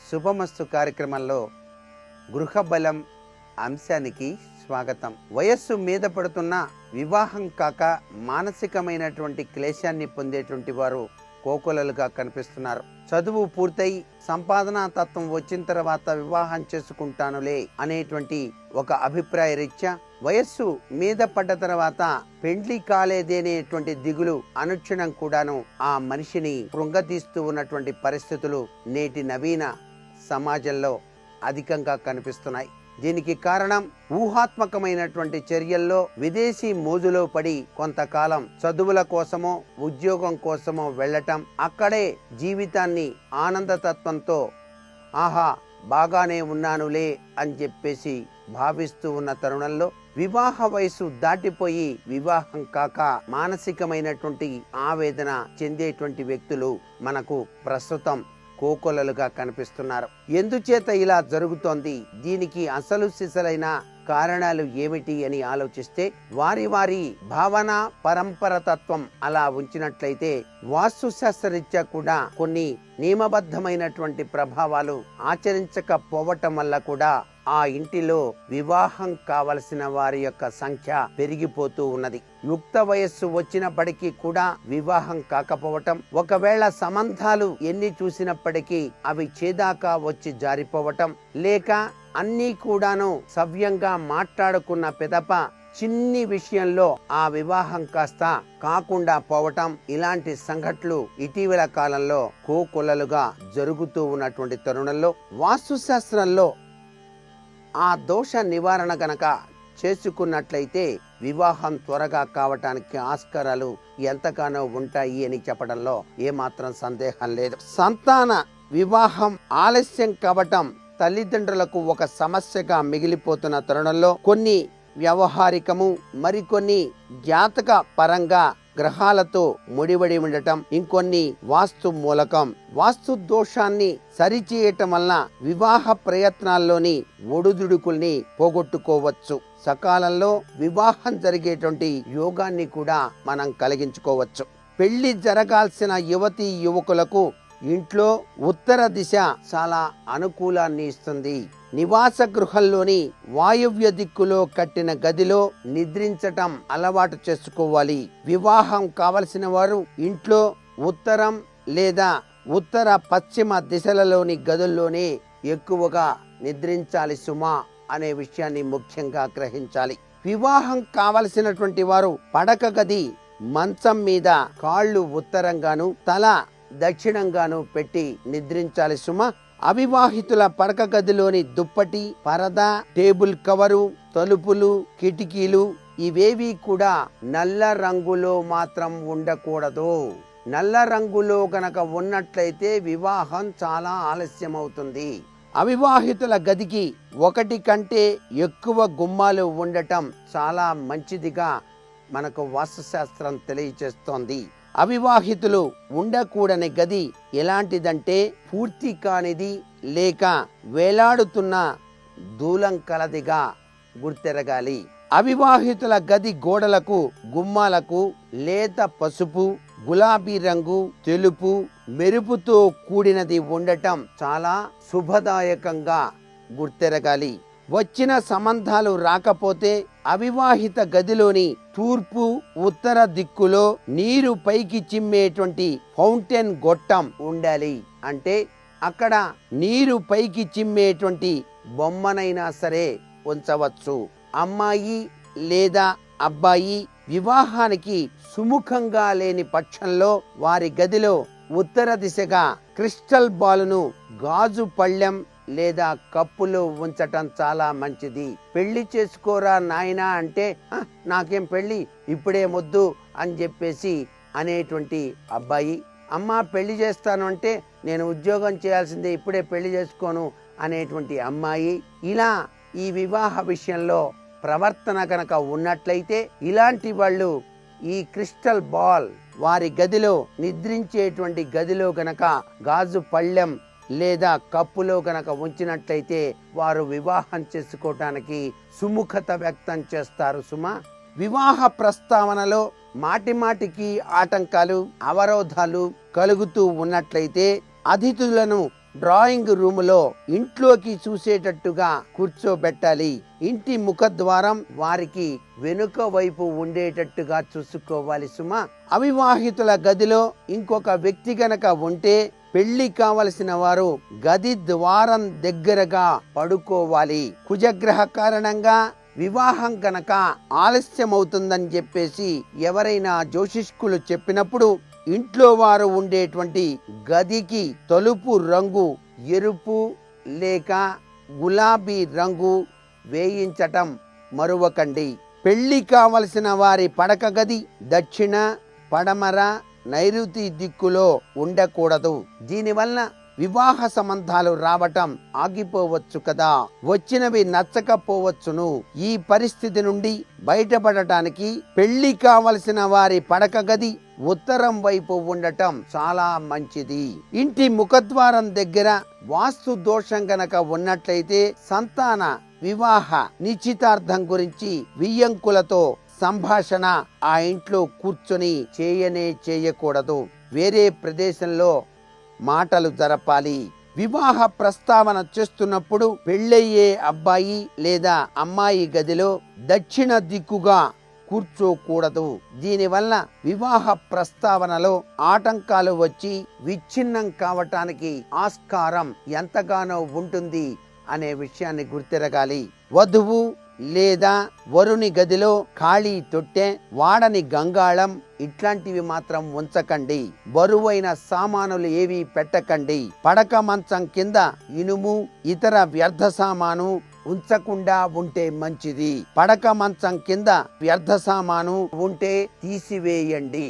శుభమస్తు కార్యక్రమంలో గృహబలం అంశానికి స్వాగతం. వయస్సు మీద పడుతున్న వివాహం కాక మానసికమైనటువంటి క్లేశాన్ని పొందేటువంటి వారు కోకొలలుగా కనిపిస్తున్నారు. చదువు పూర్తయి సంపాదనా తత్వం వచ్చిన తర్వాత వివాహం చేసుకుంటానులే అనేటువంటి ఒక అభిప్రాయ రీత్యా వయస్సు మీద పడ్డ తర్వాత పెండ్లి కాలేదనేటువంటి దిగులు అనుక్షణం కూడాను ఆ మనిషిని కృంగతీస్తూ ఉన్నటువంటి పరిస్థితులు నేటి నవీన సమాజంలో అధికంగా కనిపిస్తున్నాయి. దీనికి కారణం ఊహాత్మకమైనటువంటి చర్యల్లో విదేశీ మోజులో పడి కొంతకాలం చదువుల కోసమో ఉద్యోగం కోసమో వెళ్ళటం, అక్కడే జీవితాన్ని ఆనందతత్వంతో ఆహా బాగానే ఉన్నానులే అని చెప్పేసి భావిస్తూ ఉన్న తరుణంలో వివాహ వయసు దాటిపోయి వివాహం కాక మానసికమైనటువంటి ఆవేదన చెందేటువంటి వ్యక్తులు మనకు ప్రస్తుతం కోకొలలుగా కనిపిస్తున్నారు. ఎందుచేత ఇలా జరుగుతోంది, దీనికి అసలు సిసలైన కారణాలు ఏమిటి అని ఆలోచిస్తే వారి వారి భావన పరంపర తత్వం అలా ఉంచినట్లయితే వాస్తు శాస్త్రరీత్యా కూడా కొన్ని నియమబద్ధమైనటువంటి ప్రభావాలు ఆచరించకపోవటం వల్ల కూడా ఆ ఇంటిలో వివాహం కావలసిన వారి యొక్క సంఖ్య పెరిగిపోతూ ఉన్నది. యుక్త వయస్సు వచ్చినప్పటికీ కూడా వివాహం కాకపోవటం, ఒకవేళ సంబంధాలు ఎన్ని చూసినప్పటికీ అవి చేదాకా వచ్చి జారిపోవటం, లేక అన్నీ కూడాను సవ్యంగా మాట్లాడుకున్న పిదప చిన్ని విషయంలో ఆ వివాహం కాస్త కాకుండా పోవటం, ఇలాంటి సంఘటనలు ఇటీవల కాలంలో కోకొల్లలుగా జరుగుతూ ఉన్నటువంటి తరుణంలో వాస్తు శాస్త్రంలో ఆ దోష నివారణ గనక చేసుకున్నట్లయితే వివాహం త్వరగా కావటానికి ఆస్కారాలు ఎంతగానో ఉంటాయి అని చెప్పడంలో ఏమాత్రం సందేహం లేదు. సంతాన వివాహం ఆలస్యం కావటం తల్లిదండ్రులకు ఒక సమస్యగా మిగిలిపోతున్న తరుణంలో కొన్ని వ్యవహారికము, మరికొన్ని జాతక పరంగా గ్రహాలతో ముడిపడి ఉండటం, ఇంకొన్ని వాస్తు మూలకం వాస్తు దోషాన్ని సరిచేయటం వలన వివాహ ప్రయత్నాల్లోని ఒడుదుడుకుల్ని పోగొట్టుకోవచ్చు. సకాలంలో వివాహం జరిగేటువంటి యోగాన్ని కూడా మనం కలిగించుకోవచ్చు. పెళ్లి జరగాల్సిన యువతీ యువకులకు ఇంట్లో ఉత్తర దిశ చాలా అనుకూలాన్ని ఇస్తుంది. నివాస గృహంలోని వాయువ్య దిక్కులో కట్టిన గదిలో నిద్రించటం అలవాటు చేసుకోవాలి. వివాహం కావలసిన వారు ఇంట్లో ఉత్తరం లేదా ఉత్తర పశ్చిమ దిశలలోని గదుల్లోనే ఎక్కువగా నిద్రించాలి సుమా అనే విషయాన్ని ముఖ్యంగా గ్రహించాలి. వివాహం కావలసినటువంటి వారు పడక గది మంచం మీద కాళ్ళు ఉత్తరంగాను తల దక్షిణంగాను పెట్టి నిద్రించాలి సుమ. అవివాహితుల పడక గదిలోని దుప్పటి, పరదా, టేబుల్ కవరు, తలుపులు, కిటికీలు ఇవేవి కూడా నల్ల రంగులో మాత్రం ఉండకూడదు. నల్ల రంగులో గనక ఉన్నట్లయితే వివాహం చాలా ఆలస్యం అవుతుంది. అవివాహితుల గదికి ఒకటి కంటే ఎక్కువ గుమ్మాలు ఉండటం చాలా మంచిదిగా మనకు వాస్తుశాస్త్రం తెలియజేస్తోంది. అవివాహితులు ఉండకూడని గది ఎలాంటిదంటే పూర్తి కానిది లేక వేలాడుతున్న దూలం కలదిగా గుర్తెరగాలి. అవివాహితుల గది గోడలకు గుమ్మాలకు లేత పసుపు, గులాబీ రంగు, తెలుపు, మెరుపుతో కూడినది ఉండటం చాలా శుభదాయకంగా గుర్తెరగాలి. వచ్చిన సంబంధాలు రాకపోతే అవివాహిత గదిలోని తూర్పు ఉత్తర దిక్కులో నీరు పైకి చిమ్మేటువంటి ఫౌంటైన్ గొట్టం ఉండాలి. అంటే అక్కడ నీరు పైకి చిమ్మేటువంటి బొమ్మనైనా సరే ఉంచవచ్చు. అమ్మాయి లేదా అబ్బాయి వివాహానికి సుముఖంగా లేని పక్షంలో వారి గదిలో ఉత్తర దిశగా క్రిస్టల్ బాలును గాజు పళ్ళెం లేదా కప్పులో ఉంచటం చాలా మంచిది. పెళ్లి చేసుకోరా నాయనా అంటే నాకేం పెళ్లి ఇప్పుడే మొద్దు అని చెప్పేసి అనేటువంటి అబ్బాయి, అమ్మ పెళ్లి చేస్తాను అంటే నేను ఉద్యోగం చేయాల్సిందే ఇప్పుడే పెళ్లి చేసుకోను అనేటువంటి అమ్మాయి, ఇలా ఈ వివాహ విషయంలో ప్రవర్తన కనుక ఉన్నట్లయితే ఇలాంటి వాళ్ళు ఈ క్రిస్టల్ బాల్ వారి గదిలో నిద్రించేటువంటి గదిలో గనక గాజు పళ్ళెం లేదా కప్పులో గనక ఉంచినట్లయితే వారు వివాహం చేసుకోవటానికి సుముఖత వ్యక్తం చేస్తారు సుమా. వివాహ ప్రస్తావనలో మాటిమాటికి ఆటంకాలు అవరోధాలు కలుగుతూ ఉన్నట్లయితే అతిథులను డ్రాయింగ్ రూములో ఇంట్లోకి చూసేటట్టుగా కూర్చోబెట్టాలి. ఇంటి ముఖద్వారం వారికి వెనుక వైపు ఉండేటట్టుగా చూసుకోవాలి సుమా. అవివాహితుల గదిలో ఇంకొక వ్యక్తి గనక ఉంటే పెళ్లి కావలసిన వారు గది ద్వారం దగ్గరగా పడుకోవాలి. కుజగ్రహ కారణంగా వివాహం కనుక ఆలస్యమవుతుందని చెప్పేసి ఎవరైనా జ్యోతిష్కులు చెప్పినప్పుడు ఇంట్లో వారు ఉండేటువంటి గదికి తలుపు రంగు ఎరుపు లేక గులాబీ రంగు వేయించటం మరువకండి. పెళ్లి కావలసిన వారి పడక గది దక్షిణ, పడమర, నైరుతి దిక్కులో ఉండకూడదు. దీనివల్ల వివాహ సంబంధాలు రావటం ఆగిపోవచ్చు కదా, వచ్చినవి నచ్చకపోవచ్చును. ఈ పరిస్థితి నుండి బయటపడటానికి పెళ్లి కావలసిన వారి పడక గది ఉత్తరం వైపు ఉండటం చాలా మంచిది. ఇంటి ముఖద్వారం దగ్గర వాస్తు దోషం గనక ఉన్నట్లయితే సంతాన వివాహ నిశ్చితార్థం గురించి వియ్యంకులతో సంభాషణ ఆ ఇంట్లో కూర్చొని చేయకూడదు. వేరే ప్రదేశంలో మాటలు జరపాలి. వివాహ ప్రస్తావన చేస్తున్నప్పుడు పెళ్ళయ్యే అబ్బాయి లేదా అమ్మాయి గదిలో దక్షిణ దిక్కుగా కూర్చోకూడదు. దీనివల్ల వివాహ ప్రస్తావనలో ఆటంకాలు వచ్చి విచ్ఛిన్నం కావటానికి ఆస్కారం ఎంతగానో ఉంటుంది అనే విషయాన్ని గుర్తిరగాలి. వధువు లేదా వరుని గదిలో ఖాళీ తొట్టె, వాడని గంగాళం ఇట్లాంటివి మాత్రం ఉంచకండి. బరువైన సామానులు ఏవి పెట్టకండి. పడక మంచం కింద ఇనుము, ఇతర వ్యర్థ సామాను ఉంచకుండా ఉంటే మంచిది. పడక మంచం కింద వ్యర్థ సామాను ఉంటే తీసివేయండి.